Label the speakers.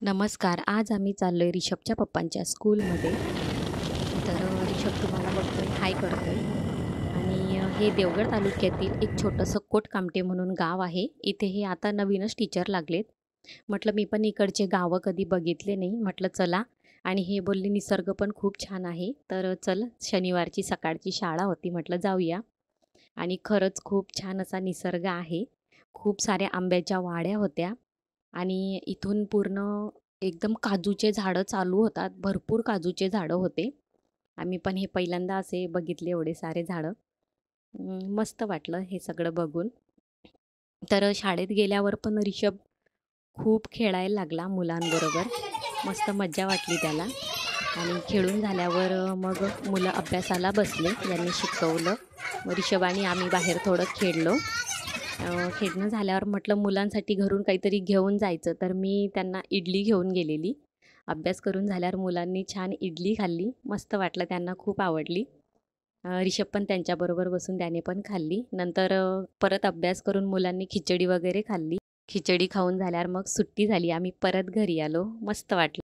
Speaker 1: नमस्कार. आज आम्ही चाललोय ऋषभच्या पप्पांच्या स्कूलमध्ये. ऋषभ तुम्हाला बघतोय, हाय करतोय आणि हे देवगड तालुक्यातील एक छोटंसं कोटकामटे म्हणून गाव आहे. इथे हे आता नवीनच टीचर लागलेत. म्हटलं मी पण इकडचे गावं कधी बघितले नाही. म्हटलं चला आणि हे बोलले निसर्ग पण खूप छान आहे. तर चल शनिवारची सकाळची शाळा होती. म्हटलं जाऊया आणि खरंच खूप छान असा निसर्ग आहे. खूप साऱ्या आंब्याच्या वाड्या होत्या आणि इथून पूर्ण एकदम काजूचे झाडं चालू होतात. भरपूर काजूचे झाडं होते. आम्ही पण हे पहिल्यांदा असे बघितले एवढे सारे झाडं. मस्त वाटलं हे सगळं बघून. शाळेत गेल्यावर पण ऋषभ खूप खेळायला लागला मुलांबरोबर. मस्त मज्जा वाटली त्याला आणि खेळून झाल्यावर मग मुलं अभ्यासाला बसले. यांनी शिकवलं. मग ऋषभ आणि आम्ही बाहेर थोडं खेळलो. खेळणं झाल्यावर म्हटलं मुलांसाठी घरून काहीतरी घेऊन जायचं, तर मी त्यांना इडली घेऊन गेलेली. अभ्यास करून झाल्यावर मुलांनी छान इडली खाल्ली. मस्त वाटलं, त्यांना खूप आवडली. ऋषभ पण त्यांच्याबरोबर बसून त्याने पण खाल्ली. नंतर परत अभ्यास करून मुलांनी खिचडी वगैरे खाल्ली. खिचडी खाऊन झाल्यावर मग सुट्टी झाली. आम्ही परत घरी आलो. मस्त वाटलं.